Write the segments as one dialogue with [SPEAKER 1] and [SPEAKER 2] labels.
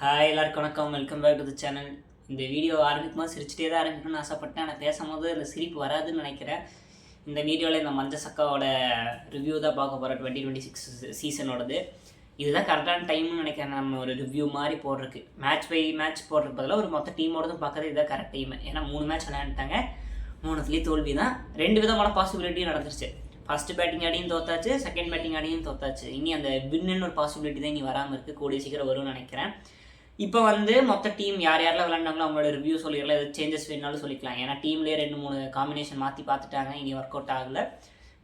[SPEAKER 1] Hi எல்லாருக்கும் வணக்கம். Welcome back to the channel. இந்த வீடியோ ஆரம்பிக்கும்போது சிரிச்சிட்டே தான் ஆரம்பிக்கணும்னு ஆசைப்பட்டேன். ஆனால் பேசும்போது அந்த சிரிப்பு வராதுன்னு நினைக்கிறேன். இந்த வீடியோவில் இந்த மஞ்ச சக்காவோட ரிவ்யூ தான் பார்க்க போகிறேன். 2026 சீசனோடது. இதுதான் கரெக்டான டைம்னு நினைக்கிறேன். நம்ம ஒரு ரிவ்யூ மாதிரி போடுறதுக்கு மேட்ச் பை மேட்ச் போடுறதுக்கு பதிலாக ஒரு மொத்த டீமோடதும் பார்க்குறது இதுதான் கரெக்ட் டைம். ஏன்னா 3 மேட்ச் விளையாண்டுட்டாங்க, 3த்துலேயும் தோல்வி தான். 2 விதமான பாசிபிலிட்டியும் நடந்துருச்சு. ஃபர்ஸ்ட் பேட்டிங் ஆடியும் தோத்தாச்சு, செகண்ட் பேட்டிங் ஆடியும் தோத்தாச்சு. இனி அந்த வின்னு ஒரு பாசிபிலிட்டி தான் இனி வராமல் இருக்குது. கூடிய சீக்கிரம் வரும்னு நினைக்கிறேன். இப்போ மொத்த டீம் யார் யாரெல்லாம் விளையாண்டாங்களோ அவங்களோட ரிவ்யூ சொல்லிடலாம். எதாவது சேஞ்சஸ் வேணாலும் சொல்லிக்கலாம். ஏன்னா டீம்லேயே 2-3 காம்பினேஷன் மாற்றி பார்த்துட்டாங்க, இனி ஒர்க் அவுட் ஆகலை.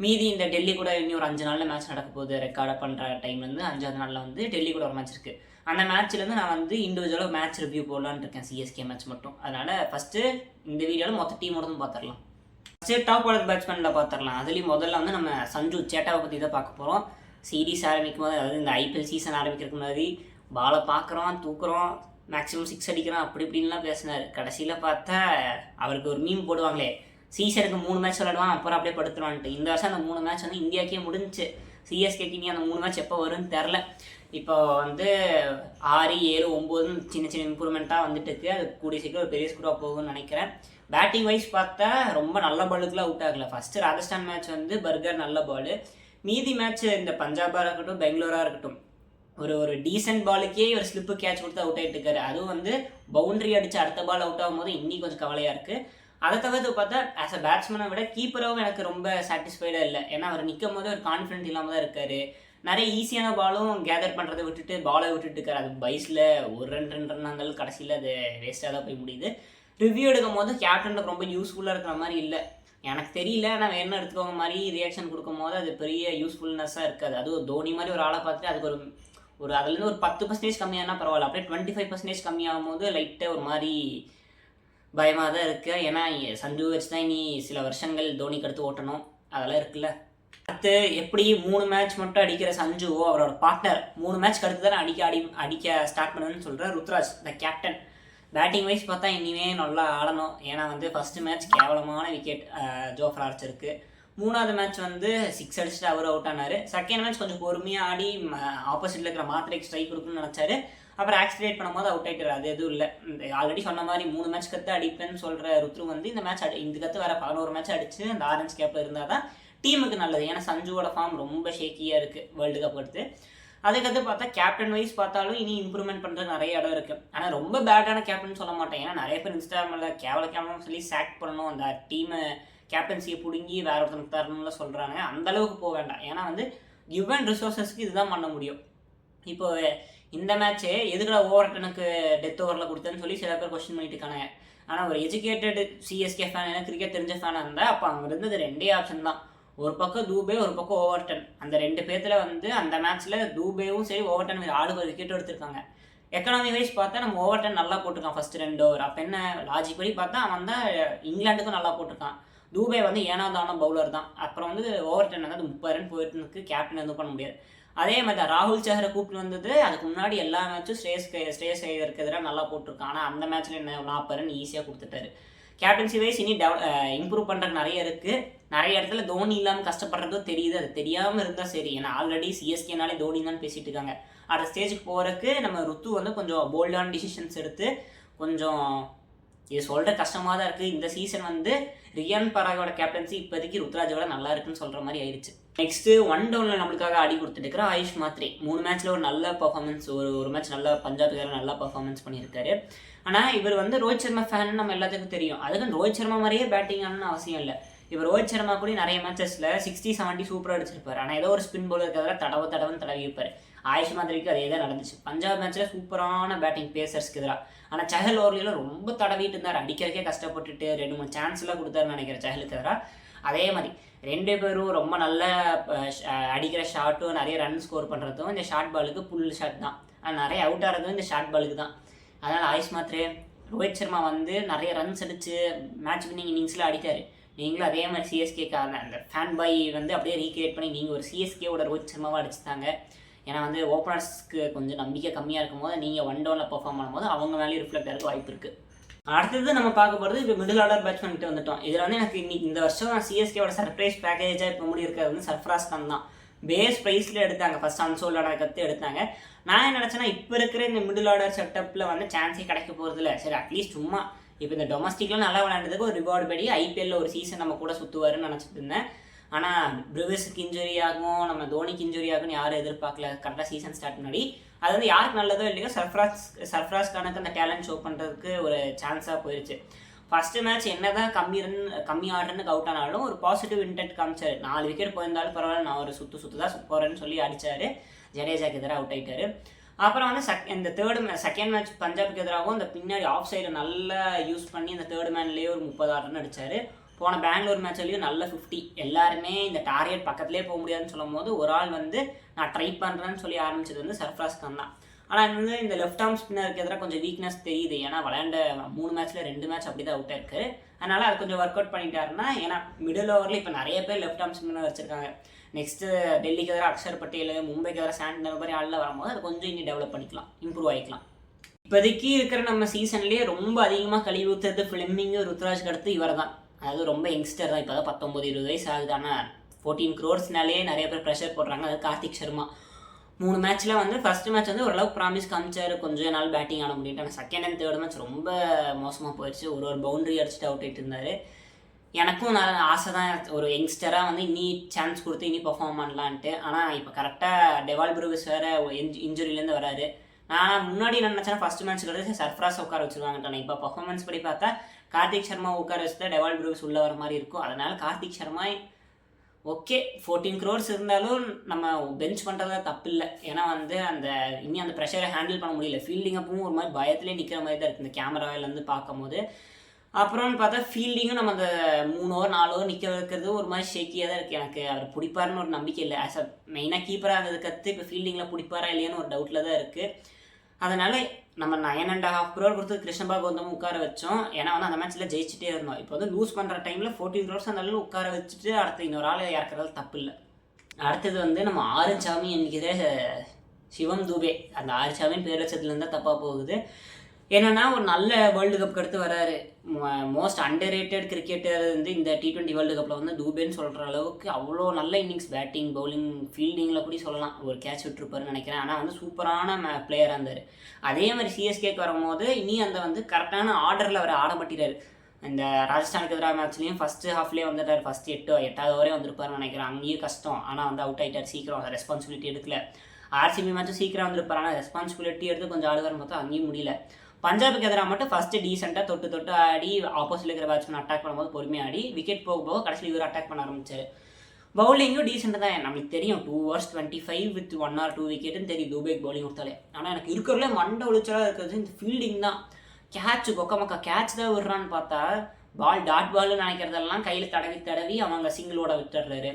[SPEAKER 1] மீதி இந்த டெல்லி கூட இனி ஒரு 5 நாளில் மேட்ச் நடக்க போகுது. ரெக்கார்டாக பண்ணுற டைம்லேருந்து 5வது நாளில் டெல்லி கூட ஒரு மேட்ச் இருக்குது. அந்த மேட்ச்லேருந்து நான் இண்டிவிஜுவலாக மேட்ச் ரிவ்யூ போடலான்னு இருக்கேன், சிஎஸ்கே மேட்ச் மட்டும். அதனால் ஃபஸ்ட்டு இந்த வீடியோவில் மொத்த டீமோடதும் பார்த்துடலாம். ஃபஸ்ட்டு டாப் ஆர்டர் பேட்ஸ்மேனில் பார்த்துடலாம். அதுலேயும் முதல்ல நம்ம சஞ்சு சேட்டாவை பற்றி தான் பார்க்க போகிறோம். சீரீஸ் ஆரம்பிக்கும் போது, அதாவது இந்த ஐபிஎல் சீசன் ஆரம்பிக்கிறதுக்கு முன்னாடி பாலை பார்க்குறோம், தூக்குறோம், மேக்ஸிமம் 6 அடிக்கிறோம், அப்படி இப்படின்லாம் பேசினார். கடைசியில் பார்த்தா அவருக்கு ஒரு மீம் போடுவாங்களே, சீசனுக்கு 3 மேட்ச் விளையாடுவான், அப்புறம் அப்படியே படுத்துருவான்ட்டு. இந்த வருஷம் அந்த 3 மேட்ச் இந்தியாக்கே முடிஞ்சிச்சு. சிஎஸ்கேக்கு இனி அந்த 3 மேட்ச் எப்போ வரும்னு தெரில. இப்போ 6, 7, 9 சின்ன சின்ன இம்ப்ரூவ்மெண்ட்டாக வந்துட்டுருக்கு. அது கூடிய சீக்கிரம் ஒரு பெரிய ஸ்கோராக போகும்னு நினைக்கிறேன். பேட்டிங் வைஸ் பார்த்தா ரொம்ப நல்ல பாலுக்குலாம் அவுட் ஆகலை. ஃபஸ்ட்டு ராஜஸ்தான் மேட்ச் பர்கர் நல்ல பால். மீதி மேட்ச் இந்த பஞ்சாபாக இருக்கட்டும், பெங்களூராக இருக்கட்டும், ஒரு டீசென்ட் பாலுக்கே ஒரு ஸ்லிப்பு கேட்ச் கொடுத்து அவுட் ஆகிட்டு இருக்காரு. அதுவும் பவுண்டரி அடித்து அடுத்த பால் அவுட் ஆகும்போது இன்னி கொஞ்சம் கவலையாக இருக்குது. அதை தவிர்த்து பார்த்தா ஆஸ் அ பேட்ஸ்மேனை விட கீப்பராகவும் எனக்கு ரொம்ப சாட்டிஸ்ஃபைடாக இல்லை. ஏன்னா அவர் நிற்கும் போது ஒரு கான்ஃபிடென்ட் இல்லாமல் தான் இருக்கார். நிறைய ஈஸியான பாலும் கேதர் பண்ணுறதை விட்டுட்டு பாலை விட்டுட்டு இருக்காரு. அது பைஸில் ஒரு ரன் இருந்தாலும் கடைசியில் அது வேஸ்ட்டாக தான் போய் முடியுது. ரிவ்யூ எடுக்கும் போது கேப்டனுக்கு ரொம்ப யூஸ்ஃபுல்லாக இருக்கிற மாதிரி இல்லை. எனக்கு தெரியல, நான் வேணும் எடுத்துக்கோங்க மாதிரி ரியாக்ஷன் கொடுக்கும் போது அது பெரிய யூஸ்ஃபுல்னஸ்ஸாக இருக்காது. அதுவும் தோனி மாதிரி ஒரு ஆளை பார்த்துட்டு அதுக்கு அதுலேருந்து ஒரு 10% கம்மியானா பரவாயில்ல. அப்படியே 25% கம்மியாகும் போது லைட்டாக ஒரு மாதிரி பயமாக தான் இருக்குது. ஏன்னா சஞ்சு வச்சு தான் இனி சில வருஷங்கள் தோனிக்கு அடுத்து ஓட்டணும், அதெல்லாம் இருக்குல்ல. அடுத்து எப்படி 3 மேட்ச் மட்டும் அடிக்கிற சஞ்சுவோ அவரோட பார்ட்னர் 3 மேட்ச்க்கு அடுத்து தான் அடிக்க ஸ்டார்ட் பண்ணுன்னு சொல்கிறேன் Ruturaj, the captain. Batting wise பார்த்தா இனிமே நல்லா ஆடணும். ஏன்னா ஃபஸ்ட்டு மேட்ச் கேவலமான விக்கெட் ஜோஃப்ரா ஆர்ச்சருக்கு. 3வது மேட்ச் 6 அடிச்சுட்டு அவர் அவுட் ஆனார். செகண்ட் மேட்ச் கொஞ்சம் பொறுமையாக ஆடி ஆப்போசிட்டில் இருக்கிற மாத்திரைக்கு ஸ்ட்ரைக் கொடுக்கணும்னு நினச்சாரு. அப்புறம் ஆக்சிடேட் பண்ணும்போது அவுட் ஆகிட்டார். அது எதுவும் இல்லை. ஆல்ரெடி சொன்ன மாதிரி 3 மேட்ச் கற்று அடிப்பேன்னு சொல்கிற ருத்ரு இந்த மேட்ச் இந்த கற்று வேறு 11 மேட்ச் அடித்து அந்த ஆரஞ்சு கேப்பில் இருந்தால் தான் டீமுக்கு நல்லது. ஏன்னா சஞ்சுவோட ஃபார்ம் ரொம்ப ஷேக்கியாக இருக்குது வேர்ல்டு கப் எடுத்து. அதுக்கடுத்து பார்த்தா கேப்டன் வைஸ் பார்த்தாலும் இனி இம்ப்ரூவ்மெண்ட் பண்ணுறது நிறைய இடம் இருக்குது. ஆனால் ரொம்ப பேடான கேப்டன் சொல்ல மாட்டேன். ஏன்னா நிறைய பேர் இன்ஸ்டாகிராமில் கேவலம் சொல்லி சாக் பண்ணணும், அந்த டீமை கேப்டன்சியை பிடுங்கி வேற ஒருத்தனுக்கு தரணும்னு சொல்கிறாங்க. அந்தளவுக்கு போக வேண்டாம். ஏன்னா கிவன் ரிசோர்ஸஸ்க்கு இதுதான் பண்ண முடியும். இப்போ இந்த மேட்ச்சு எதுக்குடா ஓவர்டனுக்கு டெத் ஓவரில் கொடுத்தேன்னு சொல்லி சில பேர் கொஸ்டின் பண்ணிட்டு இருக்காங்க. ஆனால் ஒரு எஜுகேட்டட் சிஎஸ்கே ஃபேன், எனக்கு கிரிக்கெட் தெரிஞ்ச ஃபேனாக இருந்தால் அப்போ அங்கே இருந்தது 2 ஆப்ஷன் தான். ஒரு பக்கம் தூபே, ஒரு பக்கம் ஓவர்டன். அந்த 2 பேர்த்தில் அந்த மேட்ச்சில் தூபேவும் சரி ஓவர்டன் ஆளுக்கு ஒரு விக்கெட் எடுத்திருக்காங்க. எக்கனாமி வைஸ் பார்த்தா நம்ம ஓவர்டன் நல்லா போட்டிருக்கான் ஃபஸ்ட்டு 2 ஓவர். அப்போ என்ன லாஜிக் படி பார்த்தா அவன் தான் இங்கிலாந்துக்கும் நல்லா போட்டிருக்கான். தூபே ஏனாதான பவுலர் தான். அப்புறம் ஓவர்டன் 30 ரன் போயிட்டு இருக்கு. கேப்டன் எதுவும் பண்ண முடியாது. அதே மாதிரி தான் ராகுல் சஹரை கூப்பிட்டு அதுக்கு முன்னாடி எல்லா மேட்சும் ஸ்ரேயஸ் ஐயருக்கு எதிராக நல்லா போட்டிருக்கான். ஆனால் அந்த மேட்ச்சில் என்ன 40 ரன் ஈஸியாக கொடுத்துட்டாரு. கேப்டன்சி வைஸ் இனி இம்ப்ரூவ் பண்ணுறது நிறைய இருக்குது. நிறைய இடத்துல தோனி இல்லாமல் கஷ்டப்படுறதும் தெரியுது. அது தெரியாமல் இருந்தால் சரி. ஏன்னா ஆல்ரெடி சிஎஸ்கேனாலே தோனி தான் பேசிகிட்டு இருக்காங்க. அடுத்த ஸ்டேஜுக்கு போகிறதுக்கு நம்ம ருத்து கொஞ்சம் போல்டான டிசிஷன்ஸ் எடுத்து கொஞ்சம் இது சொல்கிற கஷ்டமாக தான் இருக்குது. இந்த சீசன் ரியான் பராகோட கேப்டன்சி இப்போதைக்கு ருத்ராஜோட நல்லா இருக்குன்னு சொல்கிற மாதிரி ஆயிடுச்சு. நெக்ஸ்ட்டு 1 டவுனில் நம்மளுக்காக ஆடி கொடுத்துட்டு இருக்கிற ஆயுஷ் மாத்ரே 3 மேட்ச்சில் ஒரு நல்ல பர்ஃபார்மன்ஸ், ஒரு மேட்ச் நல்லா பஞ்சாபுக்கார நல்லா பர்ஃபார்மன்ஸ் பண்ணியிருக்காரு. ஆனால் இவர் ரோஹித் சர்மா ஃபேன் நம்ம எல்லாத்துக்கும் தெரியும். அதுக்கு ரோஹித் சர்மா மாதிரியே பேட்டிங் ஆனன்னு அவசியம் இல்லை. இப்போ ரோஹித் சர்மா கூட நிறைய மேட்சஸில் 60-70 சூப்பராக அடிச்சிருப்பார். ஆனால் ஏதோ ஒரு ஸ்பின் பவுலர் இருக்கிறத தடவை தடவி இருப்பார். ஆயுஷ் மாத்ரேக்கு அதே தான் நடந்துச்சு. பஞ்சாப் மேட்ச்சில் சூப்பரான பேட்டிங் பேசர்ஸ்க்கு எதிராக. ஆனால் சஹல் ஓவர்லாம் ரொம்ப தடவிட்டு இருந்தார். அடிக்கிறதுக்கே கஷ்டப்பட்டுட்டு 2-3 சான்ஸ்லாம் கொடுத்தாருன்னு நினைக்கிறேன் சஹலுக்கு எதிராக. அதே மாதிரி 2 பேரும் ரொம்ப நல்ல அடிக்கிற ஷாட்டும் நிறைய ரன் ஸ்கோர் பண்ணுறதும் இந்த ஷார்ட் பாலுக்கு புல் ஷாட் தான். நிறைய அவுட் ஆகிறதும் இந்த ஷார்ட் பாலுக்கு தான். அதனால் ஆயுஷ் மாத்ரே ரோஹித் சர்மா நிறைய ரன்ஸ் அடித்து மேட்ச் வின்னிங் இன்னிங்ஸில் அடித்தார். நீங்களும் அதே மாதிரி சிஎஸ்கேக்கான அந்த ஃபேன் பாய் அப்படியே ரீக்ரியேட் பண்ணி நீங்கள் ஒரு சிஎஸ்கேவோட ரோஹித் சர்மாவாக அடிச்சுட்டாங்க. ஏன்னா ஓப்பனர்ஸ்க்கு கொஞ்சம் நம்பிக்கை கம்மியாக இருக்கும் போது நீங்கள் 1 டவுனில் பெர்ஃபார்ம் பண்ணும்போது அவங்க மேலேயும் ரிஃப்ளெக்ட் ஆகிறதுக்கு வாய்ப்பு இருக்குது. அடுத்தது நம்ம பார்க்க போகிறது இப்போ மிடில் ஆர்டர் பேட்ஸ்மேன் கிட்ட வந்துட்டோம். இதில் எனக்கு இன்னைக்கு இந்த வருஷம் சிஎஸ்கேவோட சர்ப்ரைஸ் பேக்கேஜாக இப்போ முடி இருக்கிறது சர்ஃப்ராஸ் கான் தான். பேஸ் ப்ரைஸில் எடுத்தாங்க. ஃபஸ்ட் அன்சோல்டான கற்று எடுத்தாங்க. நான் என்ன நினச்சேன்னா இப்போ இருக்கிற இந்த மிடில் ஆர்டர் செட்டப்பில் வந்து சான்ஸே கிடைக்க போகிறதில்ல. சரி அட்லீஸ்ட் சும்மா இப்போ இந்த டொமஸ்டிக்லாம் நல்லா விளையாண்டதுக்கு ஒரு ரிவார்டு படி ஐபிஎல்ல ஒரு சீசன் நம்ம கூட சுற்றுவாருன்னு நினச்சிட்டு இருந்தேன். ஆனால் பிரவிஸுக்கு இன்ஜுரி ஆகும், நம்ம தோனிக்கு இன்ஜுரி ஆகும்னு யாரும் எதிர்பார்க்கல. கரெக்டாக சீசன் ஸ்டார்ட் முன்னாடி அது வந்து யாருக்கு நல்லதோ இல்லையோ சர்ஃப்ராஸ் கானுக்கு அந்த டேலண்ட் ஷோ பண்ணுறதுக்கு ஒரு சான்ஸாக போயிடுச்சு. ஃபஸ்ட்டு மேட்ச் என்ன தான் கம்மி ஆடுறன்னு அவுட் ஆனாலும் ஒரு பாசிட்டிவ் இன்டென்ட் காமிச்சார். 4 விக்கெட் போயிருந்தாலும் பரவாயில்ல, நான் ஒரு சுற்று தான் போகிறேன்னு சொல்லி அடித்தார். ஜடேஜாக்கு எதிராக அவுட் ஆகிட்டார். அப்புறம் வந்து இந்த செகண்ட் மேட்ச் பஞ்சாபுக்கு எதிராகவும் இந்த பின்னாடி ஆஃப் சைடு நல்லா யூஸ் பண்ணி இந்த தேர்ட் மேன்லேயே ஒரு 30 ரன் அடித்தார். போன பெங்களூர் மேட்ச்லேயும் நல்ல 50. எல்லாருமே இந்த டார்கெட் பக்கத்துலேயே போக முடியாதுன்னு சொல்லும் போது ஒரு ஆள் வந்து நான் ட்ரை பண்ணுறேன்னு சொல்லி ஆரம்பிச்சது வந்து சர்ஃப்ராஸ் கான் தான். ஆனால் வந்து இந்த லெஃப்ட் ஆர்ம் ஸ்பின்னருக்கு எதிராக கொஞ்சம் வீக்னஸ் தெரியுது. ஏன்னா விளையாண்ட 3 மேட்ச்சில் 2 மேட்ச் அப்படி தான் அவுட் ஆயிருக்கு. அதனால் அது கொஞ்சம் ஒர்க் அவுட் பண்ணிட்டாருன்னா, ஏன்னா மிடில் ஓவரில் இப்போ நிறைய பேர் லெஃப்ட் ஆர்ம் ஸ்பின்னர் வச்சுருக்காங்க. நெக்ஸ்ட்டு டெல்லிக்கு எதிராக அக்ஷர் பட்டேல், மும்பைக்கு எதிராக சாண்ட் மாதிரி ஆளில் வரும்போது அது கொஞ்சம் இன்னும் டெவலப் பண்ணிக்கலாம், இம்ப்ரூவ் ஆகிக்கலாம். இப்போதைக்கு இருக்கிற நம்ம சீசன்லேயே ரொம்ப அதிகமாக கழிவு ஊற்றுறது ஃபிலிமிங்கு ருத்ராஜ்க்கு அடுத்து இவர் தான். அதாவது ரொம்ப யங்ஸ்டர் தான், இப்போ தான் 19-20 வயசு ஆகுது. ஆனால் 14 crores நிறைய பேர் ப்ரெஷர் போடுறாங்க. அது கார்த்திக் சர்மா 3 மேட்ச்சில் வந்து ஃபஸ்ட் மேட்ச் வந்து ஓரளவுக்கு ப்ராமிஸ் காமிச்சார், கொஞ்சம் நாள் பேட்டிங் ஆட முடியும். ஆனால் செகண்ட் அண்ட் தேர்ட் மேட்ச் ரொம்ப மோசமாக போயிடுச்சு. ஒரு பவுண்டரி அடிச்சுட்டு அவுட் ஆகிட்டு இருந்தார். எனக்கும் நான் ஆசை தான் ஒரு யங்ஸ்டராக வந்து இன்னி சான்ஸ் கொடுத்து இன்னி பர்ஃபார்ம் பண்ணலான்ட்டு. ஆனால் இப்போ கரெக்டாக டெவால் ப்ரூவிஸ் வேறு இன்ஜுரியிலேருந்து வராரு. நான் முன்னாடி என்ன நினச்சேன்னா ஃபஸ்ட் மேட்ச் கிடையாது சர்ஃப்ராஸ் உட்கார வச்சுருவாங்கட்டானே. இப்போ பர்ஃபார்மன்ஸ் படி பார்த்தா கார்த்திக் சர்மா உட்கார வச்சுட்டா டெவால் ப்ரூவிஸ் உள்ளே வர மாதிரி இருக்கும். அதனால் கார்த்திக் சர்மா ஓகே 14 crores இருந்தாலும் நம்ம பெஞ்ச் பண்ணுறதா தப்பு இல்லை. ஏன்னா வந்து இன்னும் அந்த ப்ரெஷரை ஹேண்டில் பண்ண முடியல. ஃபீல்டிங் அப்பவும் ஒரு மாதிரி பயத்துலேயே நிற்கிற மாதிரி தான் இருக்குது இந்த கேமராவிலேருந்து பார்க்கும்போது. அப்புறம்னு பார்த்தா ஃபீல்டிங்கும் நம்ம அந்த 3 over 4 over நிற்க வைக்கிறது ஒரு மாதிரி ஷேக்கியாக தான் இருக்குது. எனக்கு அவர் பிடிப்பாருன்னு ஒரு நம்பிக்கை இல்லை. ஆஸ் அ மெயினாக கீப்பராக இருந்தது கற்று இப்போ ஃபீல்டிங்கில் பிடிப்பாரா இல்லையான்னு ஒரு டவுட்டில் தான் இருக்குது. அதனால் நம்ம 9.5 crore கொடுத்து கிருஷ்ணபா கௌதமும் உட்கார வச்சோம். ஏன்னா வந்து அந்த மேட்ச்சில் ஜெயிச்சுட்டே இருந்தோம். இப்போ வந்து லூஸ் பண்ணுற டைமில் 14 crores அந்த உட்கார வச்சுட்டு அடுத்து இன்னொரு ஆள் இறக்குறது தப்பு இல்லை. அடுத்தது வந்து நம்ம ஆறுசாமி என்கிற சிவம் தூபே, அந்த ஆறுசாமின்னு பேர் வச்சதுலேருந்து தான் தப்பாக போகுது. என்னென்னா ஒரு நல்ல வேர்ல்டு கப் அடுத்து வராரு. மோஸ்ட் அண்டர் ரேட்டட் கிரிக்கெட்டர் வந்து இந்த T20 வேர்ல்டு கப்பில் வந்து தூபேன்னு சொல்கிற அளவுக்கு அவ்வளோ நல்ல இன்னிங்ஸ், பேட்டிங் பவுலிங் ஃபீல்டிங்கில் கூட சொல்லலாம். ஒரு கேட்ச் விட்டுருப்பாருன்னு நினைக்கிறேன். ஆனால் வந்து சூப்பரான பிளேயராக இருந்தார். அதே மாதிரி சிஎஸ்கேக்கு வரும்போது இனி அந்த வந்து கரெக்டான ஆர்டரில் அவர் ஆட மாட்டேறாரு. இந்த ராஜஸ்தானுக்கு எதிராக மேட்ச்லேயும் ஃபஸ்ட்டு ஹாஃப்லேயே வந்துட்டார். ஃபஸ்ட்டு 8வது ஓவரே வந்திருப்பாருன்னு நினைக்கிறேன். அங்கேயும் கஷ்டம். ஆனால் வந்து அவுட் ஆகிட்டார் சீக்கிரம், ரெஸ்பான்சிபிலிட்டி எடுக்கல. ஆர்சிபி மேட்ச்சும் சீக்கிரம் வந்திருப்பார். ஆனால் ரெஸ்பான்சிபிலிட்டி எடுத்து கொஞ்சம் ஆடுவார், பார்த்தா அங்கேயும் முடியல. பஞ்சாபுக்கு எதிராக மட்டும் ஃபஸ்ட்டு டீசெண்டாக தொட்டு ஆடி ஆப்போசிட்டில் இருக்கிற பேட்ஸ்மேன் அட்டாக் பண்ணும்போது பொறுமையாக ஆடி விக்கெட் போக கடைசியில் இவர் அட்டாக் பண்ண ஆரம்பிச்சார். பவுலிங்கும் டீசெண்டாக தான். நம்மளுக்கு தெரியும் 2 overs 25 with 1 or 2 விக்கெட்டுன்னு தெரியும் தூபேக் பவுலிங் கொடுத்தாலே. ஆனால் எனக்கு இருக்கிறதுல மண்டை ஒழிச்சலாக இருக்கிறது இந்த ஃபீல்டிங் தான். கேட்ச் கொக்கமக்கா கேட்ச் தான் விடுறான்னு பார்த்தா டாட் பால்னு நினைக்கிறதெல்லாம் கையில் தடவி அவங்க சிங்கிளோட விட்டுறாரு.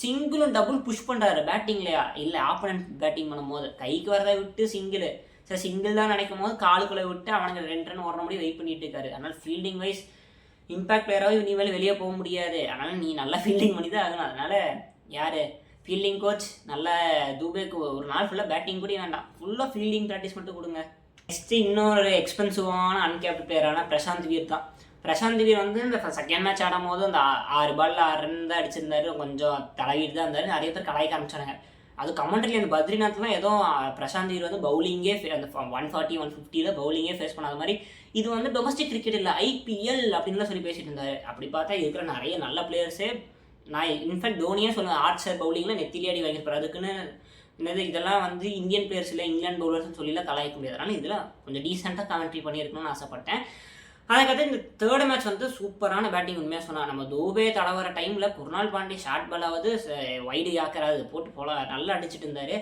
[SPEAKER 1] சிங்கிளும் டபுள் புஷ் பண்ணுறாரு பேட்டிங்லையா இல்லை ஆப்போனன்ட் பேட்டிங் பண்ணும்போது கைக்கு வரதை விட்டு சிங்கிள் தான் நினைக்கும் போது காலுக்குள்ளே விட்டு அவனுக்கு 2 run ஓடுற முடியும் வெயிட் பண்ணிட்டு இருக்காரு. அதனால் ஃபீல்டிங் வைஸ் இம்பாக்ட் பிளேயராக இனிமேல் வெளியே போக முடியாது. அதனால் நீ நல்லா ஃபீல்டிங் பண்ணி தான் ஆகணும். அதனால் யார் ஃபீல்டிங் கோச் நல்ல தூபேக்கு ஒரு நாள் ஃபுல்லாக பேட்டிங் கூட வேண்டாம், ஃபுல்லாக ஃபீல்டிங் ப்ராக்டிஸ் மட்டும் கொடுங்க. நெக்ஸ்ட்டு இன்னொரு எக்ஸ்பென்சிவான அன்கேப்டு பிளேயரான பிரசாந்த் வீர் தான். பிரசாந்த் வீர் வந்து இந்த செகண்ட் மேட்ச் ஆடும் போது அந்த 6 balls 6 run தான் அடிச்சிருந்தாரு. கொஞ்சம் தலைவீடு தான் இருந்தார். நிறைய பேர் கலாய்க்க ஆரம்பிச்சாங்க. அது கமெண்ட்ரியில் அந்த பத்ரிநாத்லாம் ஏதோ பிரசாந்த் வீர் வந்து பவுலிங்கே அந்த 140 150 பவுலிங்கே ஃபேஸ் பண்ணாத மாதிரி இது வந்து டொமஸ்டிக் கிரிக்கெட் இல்லை ஐபிஎல் அப்படின்லாம் சொல்லி பேசிட்டு இருந்தார். அப்படி பார்த்தா இருக்கிற நிறைய நல்ல பிளேயர்ஸே நான் இன்ஃபேக்ட் தோனியே சொல்லுவேன் ஆர்ச்சர் பவுலிங்கில் நெத்திலி அடி வாங்கியிருப்பார். அதுக்குன்னு என்னது இதெல்லாம் வந்து இந்தியன் பிளேயர்ஸ் இல்லை இங்கிலாந்து பவுலர்ஸ்னு சொல்லிலாம் கலாய்க்க முடியாது. அதனால் இதில் கொஞ்சம் டீசெண்டாக கமெண்ட்ரி பண்ணியிருக்கணும்னு ஆசைப்பட்டேன். அதுக்கடுத்து இந்த தேர்ட் மேட்ச் வந்து சூப்பரான பேட்டிங். உண்மையாக சொன்னால் நம்ம தூபே தடவர டைமில் குர்னால் பாண்டே ஷார்ட் பாலாவது வைடு யாக்கராது போட்டு போல நல்லா அடிச்சுட்டு இருந்தார்.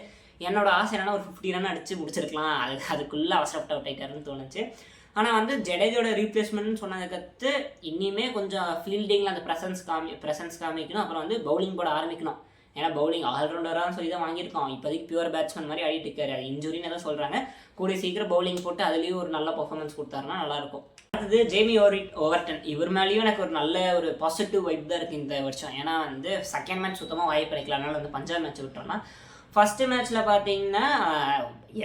[SPEAKER 1] என்னோட ஆசை என்னன்னா ஒரு 50 run அடித்து முடிச்சிருக்கலாம். அதுக்குள்ளே அவசரப்பட்டு அவுட் ஆகிட்டாருன்னு தோணுச்சு. ஆனால் வந்து ஜடேஜோட ரீப்ளேஸ்மெண்ட்னு சொன்னதுக்கடுத்து இன்னுமே கொஞ்சம் ஃபீல்டிங்கில் அந்த ப்ரெசன்ஸ் காமிக்கணும். அப்புறம் வந்து பவுலிங் போட ஆரம்பிக்கணும். ஏன்னா பவுலிங் ஆல்ரவுண்டரான்னு சொல்லி தான் வாங்கியிருக்கோம். இப்போதைக்கு பியூர் பேட்ஸ்மேன் மாதிரி ஆடிட்டு இருக்காரு. அது இன்ஜுரின்னு தான் சொல்கிறாங்க. கூடிய சீக்கிரம் பவுலிங் போட்டு அதுலேயும் ஒரு நல்ல பர்ஃபார்மன்ஸ் கொடுத்தாருன்னா நல்லாயிருக்கும். அடுத்தது ஜேமி ஓவர்டன். இவர் மேலேயும் எனக்கு ஒரு நல்ல ஒரு பாசிட்டிவ் வைப் தான் இருக்குது இந்த வருஷம். ஏன்னா வந்து செகண்ட் மேட்ச் சுத்தமாக வாய்ப்பு கிடைக்கல. அதனால் வந்து பஞ்சாப் மேட்ச் விட்டோம்னா ஃபஸ்ட்டு மேட்ச்சில் பார்த்தீங்கன்னா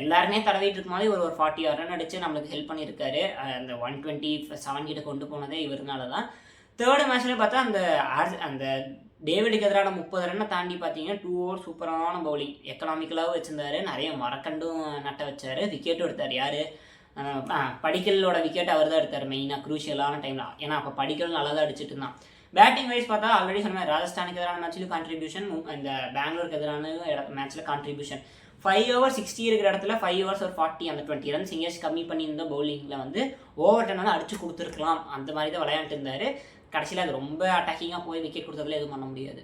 [SPEAKER 1] எல்லாருமே தடவிட்டு இருக்கும் போது ஒரு 40 run அடித்து நம்மளுக்கு ஹெல்ப் பண்ணியிருக்காரு. அந்த 127 கிட்ட கொண்டு போனதே இவருனால தான். தேர்டு மேட்ச்சில் பார்த்தா அந்த டேவிடுக்கு எதிரான 30 ரன்னை தாண்டி பார்த்தீங்கன்னா 2 ஓவர் சூப்பரான பவுலிங் எக்கனாமிக்கலாகவும் வச்சுருந்தாரு, நிறைய மரக்கண்டும் நட்ட வச்சார், விக்கெட்டும் எடுத்தார். யார் படிக்கலோட விக்கெட் அவர் தான் எடுத்தார் மெயினாக குரூஷியலான டைமில். ஏன்னா அப்போ படிக்கல் நல்லா தான் அடிச்சுட்டு இருந்தான். பேட்டிங் வைஸ் பார்த்தா ஆல்ரெடி சொன்ன ராஜஸ்தானுக்கு எதிரான மேட்ச்லையும் கான்ட்ரிபியூஷன், இந்த பெங்களூருக்கு எதிரான மேட்ச்சில் கான்ட்ரிபியூஷன். 5 ஓவர் 60 இருக்கிற இடத்துல 5 ஓவர்ஸ் ஒரு 40 அந்த 20 ரன்ஸ் எங்கேயாச்சும் கம்மி பண்ணியிருந்த பவுலிங்கில் வந்து ஓவர் டென்னால அடிச்சு கொடுத்துருக்கலாம். அந்த மாதிரி தான் விளையாண்டு இருந்தார். கடைசியில் அது ரொம்ப அட்டாக்கிங்காக போய் விக்கெட் கொடுத்ததுல எதுவும் பண்ண முடியாது.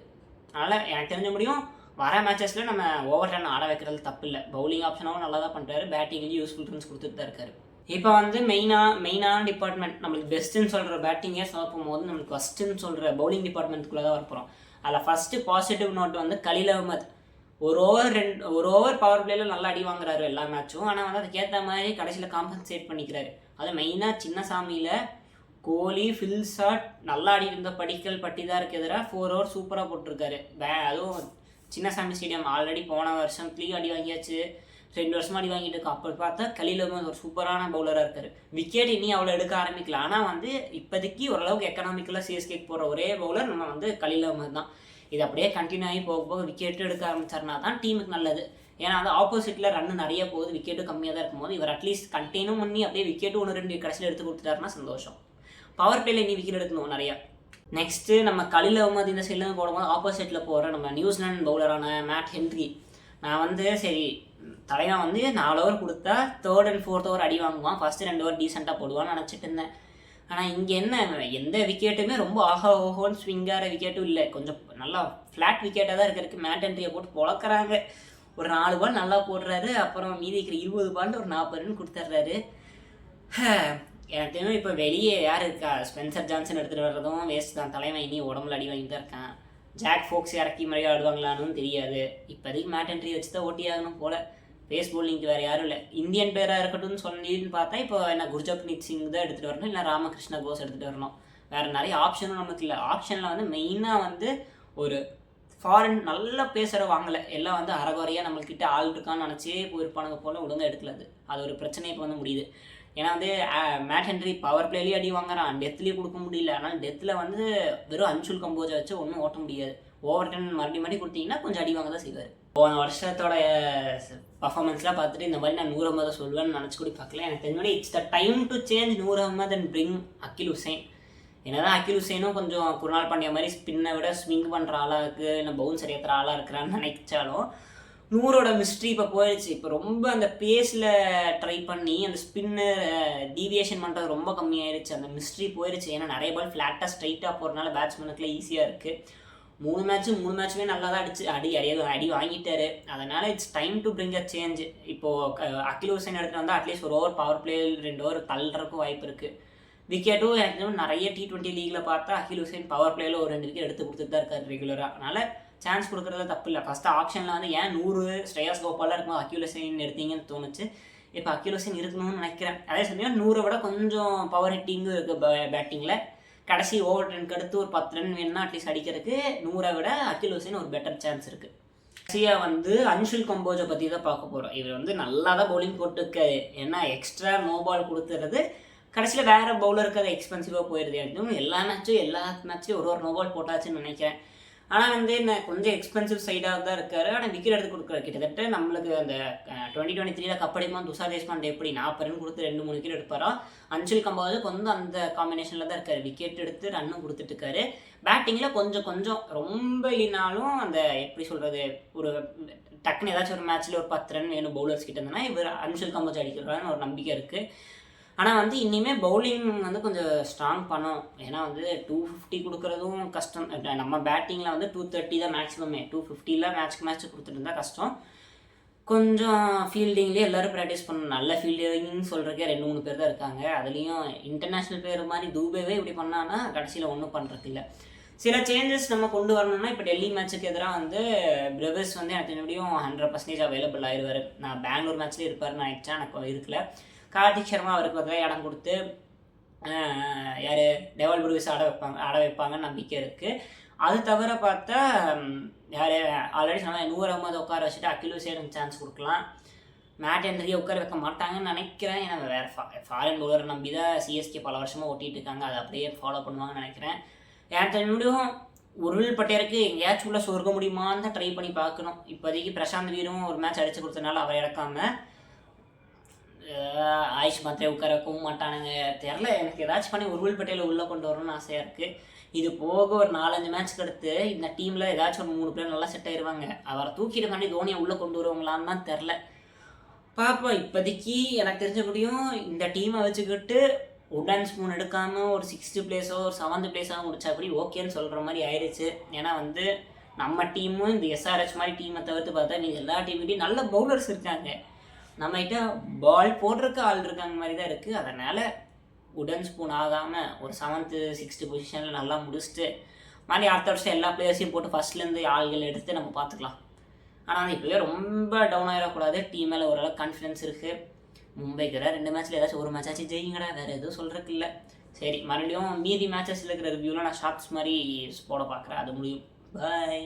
[SPEAKER 1] அதனால் எனக்கு தெரிஞ்ச முடியும் வர மேட்சஸில் நம்ம ஓவர் டென் ஆட வைக்கிறது தப்பு இல்லை. பவுலிங் ஆப்ஷனாகவும் நல்லா தான் பண்ணுறாரு, பேட்டிங்லேயும் யூஸ்ஃபுல் ரன்ஸ் கொடுத்துட்டு தான் இருக்காரு. இப்போ வந்து மெயினான டிபார்ட்மெண்ட் நம்மளுக்கு பெஸ்ட்டுன்னு சொல்கிற பேட்டிங்கே சொல்லப்போகும் போது நம்மளுக்கு ஃபஸ்ட்டுன்னு சொல்கிற பவுலிங் டிபார்ட்மெண்ட்டுக்குள்ளே தான் வரப்போகிறோம். அதில் ஃபஸ்ட்டு பாசிட்டிவ் நோட் வந்து கலீல் அஹ்மத். ஒரு ஓவர் பவர் பிளேயில் நல்லா அடி வாங்குறாரு எல்லா மேட்சும். ஆனால் வந்து அதுக்கேற்ற மாதிரி கடைசியில் காம்பன்சேட் பண்ணிக்கிறாரு. அது மெயினாக சின்னசாமியில் கோலி ஃபில்சாட் நல்லா ஆடி இருந்த படிக்கல் பட்டிதாருக்கு எதிராக 4 ஓவர் சூப்பராக போட்டிருக்காரு. அதுவும் சின்னசாமி ஸ்டேடியம் ஆல்ரெடி போன வருஷத்துலேயும் அடி வாங்கியாச்சு, 2 வருஷமாக அடி வாங்கிட்டு இருக்கோம். அப்போ பார்த்தா கலீல் அஹ்மத் ஒரு சூப்பரான பவுலராக இருக்கார். விக்கெட் இனி அவ்வளோ எடுக்க ஆரம்பிக்கல, ஆனால் வந்து இப்போதைக்கு ஓரளவுக்கு எக்கனாமிக்கலாக சிஎஸ்கேக்கு போகிற ஒரே பவுலர் நம்ம வந்து கலீல் அஹ்மத் தான். இது அப்படியே கண்டினியூ ஆகி போக போக விக்கெட்டு எடுக்க ஆரம்பிச்சார்னா தான் டீமுக்கு நல்லது. ஏன்னா வந்து ஆப்போசிட்டில் ரன்னு நிறைய போகுது, விக்கெட்டும் கம்மியாக தான் இருக்கும்போது இவர் அட்லீஸ்ட் கண்டெய்னும் பண்ணி அப்படியே விக்கெட்டு 1-2 கடைசியில் எடுத்து கொடுத்துட்டாருன்னா சந்தோஷம். பவர் பிளேயில் இனி விக்கெட் எடுக்கணும் நிறையா. நெக்ஸ்ட்டு நம்ம கலீல் அஹ்மத் இந்த சைட்லேருந்து போடும்போது ஆப்போசிட்டில் போகிற நம்ம நியூசிலாந்து பவுலரான மேட் ஹென்ரி. நான் வந்து சரி தலைவன் வந்து 4 ஓவர் கொடுத்தா 3rd and 4th ஓவர் அடி வாங்குவான், ஃபஸ்ட்டு 2 ஓவர் டீசெண்டாக போடுவான்னு நினச்சிட்டு இருந்தேன். ஆனால் இங்கே என்ன எந்த விக்கெட்டுமே ரொம்ப ஓஹோன்னு ஸ்விங்கார விக்கெட்டும் இல்லை, கொஞ்சம் நல்லா ஃப்ளாட் விக்கெட்டாக தான் இருக்கிறதுக்கு மேட் ஹென்ரியை போட்டு பொழக்கிறாங்க. ஒரு 4 பால் நல்லா போடுறாரு, அப்புறம் மீதி இருக்கிற 20 பால் ஒரு 40 ரன் கொடுத்துட்றாரு. எனக்கு தெரியும் இப்போ வெளியே யார் இருக்கா, ஸ்பென்சர் ஜான்சன் எடுத்துகிட்டு வர்றதும் வேஸ்ட் தான். தலைவன் இனி உடம்புல அடி வாங்கிட்டு தான் இருக்கான். ஜாக் ஃபோக்ஸ் இறக்கி மாதிரியே ஆடுவாங்களான்னு தெரியாது. இப்போதைக்கு மேட் ஹென்ரி வச்சு தான் ஓட்டி ஆகணும் போல். பேஸ் பவுலிங்க்கு வேறு யாரும் இல்லை. இந்தியன் பேராக இருக்கட்டும்னு சொன்னீங்கன்னு பார்த்தா இப்போ என்ன குர்ஜப்ரீத் சிங் தான் எடுத்துகிட்டு வரணும், இல்லை ராமகிருஷ்ண கோஸ் எடுத்துகிட்டு வரணும். வேறு நிறைய ஆப்ஷனும் நமக்கு இல்லை. ஆப்ஷனில் வந்து மெயினாக வந்து ஒரு ஃபாரின் நல்லா பேசுகிற வாங்கலை, எல்லாம் வந்து அறகுறையாக நம்மள்கிட்ட ஆள் இருக்கான்னு நினச்சே போயிருப்பானுங்க போல், ஒழுங்காக எடுக்கலாது. அது ஒரு பிரச்சனை இப்போ வந்து முடியுது. ஏன்னா வந்து மேட் ஹென்ரி பவர் பிளேலேயே அடி வாங்குறான், டெத்லேயும் கொடுக்க முடியல. ஆனால் டெத்தில் வந்து வெறும் அன்சுல் கம்போஜை வச்சு ஒன்றும் ஓட்ட முடியாது. ஓவர் டென் மறுபடியும் கொடுத்தீங்கன்னா கொஞ்சம் அடி வாங்க தான் செய்வார். போன வருஷத்தோட பர்ஃபார்மன்ஸ்லாம் பார்த்துட்டு இந்த மாதிரி நான் நூர் அஹ்மதை சொல்லுவேன்னு நினச்சி கூட பார்க்கல. எனக்கு தெரிஞ்ச it's the time to change Noor Ahmad and bring Akeal Hosein. என்னதான் அகில் ஹுசைனும் கொஞ்சம் குருநாள் பாண்டியா மாதிரி ஸ்பின்னை விட ஸ்விங் பண்ணுற ஆளாக இருக்குது, இல்லை பவுன்சர் ஏற்றுற ஆளாக இருக்கிறான்னு நினைச்சாலும் நூரோட மிஸ்ட்ரி இப்போ போயிடுச்சு. இப்போ ரொம்ப அந்த பேஸில் ட்ரை பண்ணி அந்த ஸ்பின்னு டீவியேஷன் பண்ணுறது ரொம்ப கம்மியாயிருச்சு. அந்த மிஸ்ட்ரி போயிடுச்சு. ஏன்னா நிறைய பால் ஃப்ளாட்டாக ஸ்ட்ரைட்டாக போகிறதுனால பேட்ஸ்மேனுக்குலாம் ஈஸியாக இருக்குது. 3 மேட்சுமே நல்லா தான் அடி வாங்கிட்டாரு. அதனால் it's time to bring a change. இப்போது அகில் ஹுசைன் எடுத்துகிட்டு வந்தால் at least 1 over power play 2 over தள்ளுறதுக்கும் வாய்ப்பு இருக்குது. விக்கெட்டும் எனக்கு நிறைய T20 லீகில் பார்த்தா அகில் ஹுசைன் பவர் பிளேயில் ஒரு 2 விக்கெட் எடுத்து கொடுத்துட்டு தான் இருக்காரு ரெகுலராக. அதனால் சான்ஸ் கொடுக்குறதுல தப்பு இல்லை. ஃபஸ்ட்டு ஆப்ஷனில் வந்து ஏன் 100 ஸ்ரேயாஸ் கோபாலாக இருக்கும்போது அகில் ஹுசைன் எடுத்தீங்கன்னு தோணுச்சு. இப்போ அகில் ஹுசைன் இருக்கணும்னு நினைக்கிறேன். அதே சமயம் 100 விட கொஞ்சம் பவர் ஹிட்டிங்கும் இருக்குது பேட்டிங்கில். கடைசி ஓவர் 10க்கு அடுத்து ஒரு 10 ரன் வேணும்னா அட்லீஸ்ட் அடிக்கிறதுக்கு 100 விட அகில் ஹுசைன் ஒரு பெட்டர் சான்ஸ் இருக்குது. கடைசியாக வந்து அன்சுல் கம்போஜை பற்றி தான் பார்க்க போகிறோம். இவர் வந்து நல்லா தான் பவுலிங் போட்டுருக்காரு. ஏன்னா எக்ஸ்ட்ரா நோ பால் கொடுத்துறது கடைசியில் வேறு பவுலருக்கு அது எக்ஸ்பென்சிவாக போயிடுது. எல்லா மேட்ச்சும் ஒரு நோ பால் போட்டாச்சுன்னு நினைக்கிறேன். ஆனால் வந்து என்ன கொஞ்சம் எக்ஸ்பென்சிவ் சைடாக தான் இருக்காரு. ஆனால் விக்கெட் எடுத்து கொடுக்குறாரு. கிட்டத்தட்ட நம்மளுக்கு அந்த 2023 கப்படிக்கும்போது துஷார் தேஷ்பாண்டே எப்படி 40 ரன் கொடுத்து 2-3 விக்கெட் எடுப்பாரோ, அன்சுல் கம்போஜ் கொஞ்சம் அந்த காம்பினேஷனில் தான் இருக்காரு. விக்கெட் எடுத்து ரன்னும் கொடுத்துட்டு இருக்காரு. பேட்டிங்கில் கொஞ்சம் ரொம்ப இல்லைனாலும் அந்த எப்படி சொல்கிறது, ஒரு டக்குன்னு ஏதாச்சும் ஒரு மேட்ச்சில் ஒரு 10 ரன் வேணும் பவுலர்ஸ் கிட்ட இருந்தனா இவர் அன்சுல் கம்போஜ் அடிக்கிறான்னு ஒரு நம்பிக்கை இருக்குது. ஆனால் வந்து இனிமேல் பவுலிங் வந்து கொஞ்சம் ஸ்ட்ராங் பண்ணணும். ஏன்னா வந்து 250 கொடுக்குறதும் கஷ்டம். நம்ம பேட்டிங்கில் வந்து 230 தான் மேக்ஸிமமே. 250 மேட்ச் கொடுத்துட்டு இருந்தால் கஷ்டம். கொஞ்சம் ஃபீல்டிங்லேயே எல்லோரும் ப்ராக்டிஸ் பண்ணணும். நல்ல ஃபீல்டிங்னு சொல்கிறக்கே 2-3 பேர் தான் இருக்காங்க. அதுலேயும் இன்டர்நேஷ்னல் பேர் மாதிரி தூபேவே இப்படி பண்ணான்னா கடைசியில் ஒன்றும் பண்ணுறது இல்லை. சில சேஞ்சஸ் நம்ம கொண்டு வரணும்னா இப்போ டெல்லி மேட்சுக்கு எதிராக வந்து பிரவர்ஸ் வந்து எனக்கு எப்படியும் 100% அவைலபிள் ஆயிடுவார். நான் பெங்களூர் மேட்ச்லேயே இருப்பார்னு நினச்சேன், எனக்கு இருக்கல. கார்த்திக் சர்மா அவருக்கு பதிலாக இடம் கொடுத்து யார் டெவல் ப்ரூவிஸ் ஆட வைப்பாங்கன்னு நம்பிக்கை இருக்குது. அது தவிர பார்த்தா யார் ஆல்ரெடி சொன்ன நூர் அஹ்மத் உட்கார வச்சுட்டு அகில் ஹுசைனுக்கு சான்ஸ் கொடுக்கலாம். மேட் ஹென்ரியை உட்கார வைக்க மாட்டாங்கன்னு நினைக்கிறேன். ஏன்னா வேறு ஃபாரின் பவுலரை நம்பி தான் சிஎஸ்கே பல வருஷமாக ஓட்டிகிட்டு இருக்காங்க. அதை அப்படியே ஃபாலோ பண்ணுவாங்கன்னு நினைக்கிறேன். ஆண்டனியும் உருள் பட்டேருக்கு எங்கேயாச்சும் உள்ள சொர்க்க முடியுமான்னு தான் ட்ரை பண்ணி பார்க்கணும். இப்போதைக்கு பிரசாந்த் வீரும் ஒரு மேட்ச் அடித்து கொடுத்தனால அவரை இறக்காமல் ஆயுஷ் மாத்திரை உட்கார வைக்கவும் மாட்டானுங்க. தெரில, எனக்கு ஏதாச்சும் பண்ணி உருள் பட்டேல உள்ளே கொண்டு வரணும்னு ஆசையாக இருக்குது. இது போக ஒரு 4-5 மேட்ச்க்கு அடுத்து இந்த டீமில் ஏதாச்சும் ஒரு 3 பேர் நல்லா செட் ஆயிடுவாங்க. அவரை தூக்கிட்டு பண்ணி தோனியை உள்ளே கொண்டு வருவாங்களான்னு தான் தெரில. பார்ப்போம். இப்போதைக்கு எனக்கு தெரிஞ்ச முடியும் இந்த டீமை வச்சுக்கிட்டு உடன் ஸ்பூன் எடுக்காமல் ஒரு 6th பிளேஸோ ஒரு 7th பிளேஸாக முடிச்சா அப்படி ஓகேன்னு சொல்கிற மாதிரி ஆயிடுச்சு. ஏன்னா வந்து நம்ம டீமும் இந்த எஸ்ஆர்ஹெச் மாதிரி டீமை தவிர்த்து பார்த்தா நீங்கள் எல்லா டீம்கிட்டையும் நல்ல பவுலர்ஸ் இருக்காங்க. நம்மகிட்ட பால் போடுறதுக்கு ஆள் இருக்காங்க மாதிரி தான் இருக்குது. அதனால் உடன் ஸ்பூன் ஆகாமல் ஒரு 7th 6th பொசிஷனில் நல்லா முடிச்சுட்டு மாதிரி அடுத்த வருஷம் எல்லா பிளேயர்ஸையும் போட்டு ஃபஸ்ட்லேருந்து ஆள்கள் எடுத்து நம்ம பார்த்துக்கலாம். ஆனால் இப்போவே ரொம்ப டவுன் ஆகிடக்கூடாது. டீம் மேலே ஓரளவுக்கு கான்ஃபிடன்ஸ் இருக்குது. மும்பைக்கு 2 மேட்ச்சில் ஏதாச்சும் ஒரு மேட்ச் ஆச்சு ஜெயிங்கடா, வேறு எதுவும் சொல்கிறதுக்கு இல்லை. சரி, மறுபடியும் மீதி மேட்சஸில் இருக்கிற ரிவ்யூவில் நான் ஷார்ட்ஸ் மாதிரி போட பார்க்குறேன். அது முடியும். பாய்.